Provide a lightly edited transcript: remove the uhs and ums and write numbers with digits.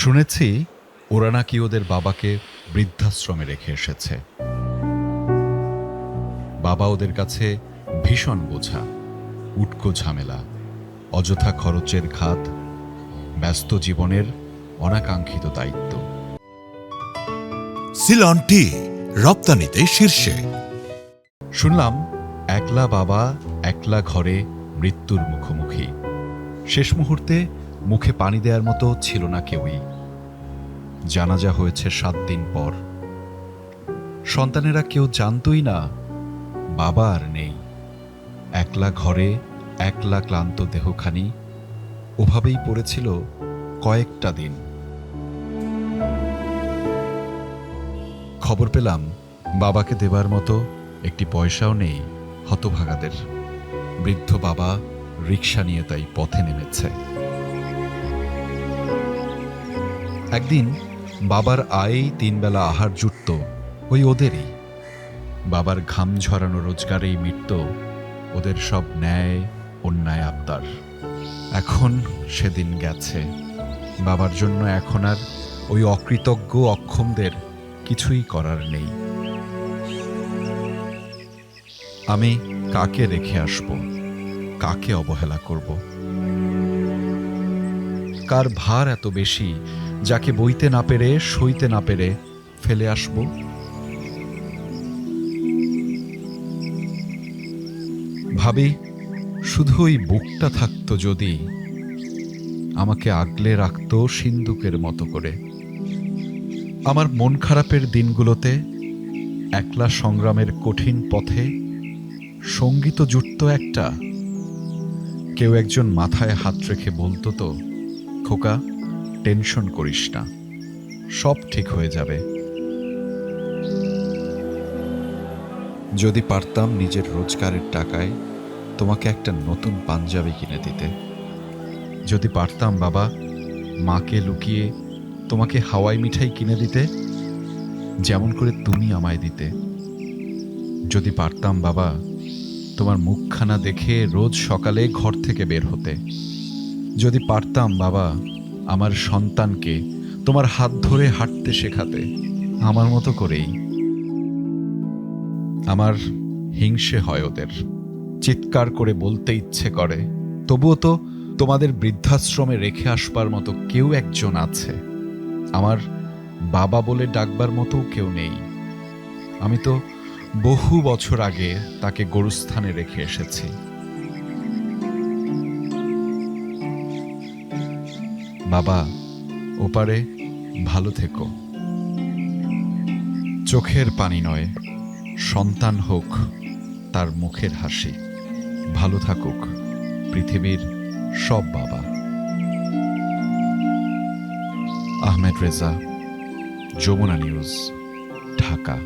শুনেছি ওরা নাকি ওদের বাবাকে বৃদ্ধাশ্রমে রেখে এসেছে। বাবা ওদের কাছে ভীষণ বোঝা, উটকো ঝামেলা, অযথা খরচের ঘাত, ব্যস্ত জীবনের অনাকাঙ্ক্ষিত দায়িত্ব। সিলন টি রপ্তানিতে শীর্ষে। শুনলাম একলা বাবা একলা ঘরে মৃত্যুর মুখোমুখি। শেষ মুহূর্তে মুখে পানি দেওয়ার মতো ছিল না কেউই। জানাজা হয়েছে 7 দিন পর। সন্তানেরা কেউ জানতই না বাবা আর নেই। একলা ঘরে একলা ক্লান্ত দেহখানি ওভাবেই পড়েছিল কয়েকটা দিন। খবর পেলাম বাবাকে দেবার মতো একটি পয়সাও নেই হতভাগাদের। বৃদ্ধ বাবা রিকশা নিয়ে তাই পথে নেমেছে। একদিন বাবার আয়েই 3 বেলা আহার জুটত ওই ওদেরই। বাবার ঘাম ঝরানো রোজগারেই মিটত ওদের সব ন্যায় অন্যায় আবদার। এখন সেদিন গেছে। বাবার জন্য এখন আর ওই অকৃতজ্ঞ অক্ষমদের কিছুই করার নেই। আমি কাকে রেখে আসব, কাকে অবহেলা করব? কার ভার এত বেশি যাকে বইতে না পেরে সইতে না পেরে ফেলে আসব? ভাবি শুধু ওই বুকটা থাকতো যদি, আমাকে আগলে রাখতো সিন্দুকের মতো করে। আমার মন খারাপের দিনগুলোতে একলা সংগ্রামের কঠিন পথে সঙ্গীত জুটত একটা। কেউ একজন মাথায় হাত রেখে বলতো তো, খোকা টেনশন করিস না, সব ঠিক হয়ে যাবে। যদি পারতাম নিজের রোজগারের টাকায় তোমাকে একটা নতুন পাঞ্জাবি কিনে দিতে। যদি পারতাম বাবা মাকে লুকিয়ে তোমাকে হাওয়াই মিঠাই কিনে দিতে, যেমন করে তুমি আমায় দিতে। যদি পারতাম বাবা তোমার মুখখানা দেখে রোজ সকালে ঘর থেকে বের হতে। যদি পারতাম বাবা আমার সন্তানকে তোমার হাত ধরে হাঁটতে শেখাতে আমার মতো করেই। আমার হিংসে হয় ওদের, চিৎকার করে বলতে ইচ্ছে করে, তবুও তো তোমাদের বৃদ্ধাশ্রমে রেখে আসবার মতো কেউ একজন আছে। আমার বাবা বলে ডাকবার মতো কেউ নেই। আমি তো বহু বছর আগে তাকে গরুস্থানে রেখে এসেছি। বাবা ওপারে ভালো থেকো। চোখের পানি নয়, সন্তান হোক তার মুখের হাসি। ভালো থাকুক পৃথিবীর সব বাবা। আহমেদ রেজা, যমুনা নিউজ, ঢাকা।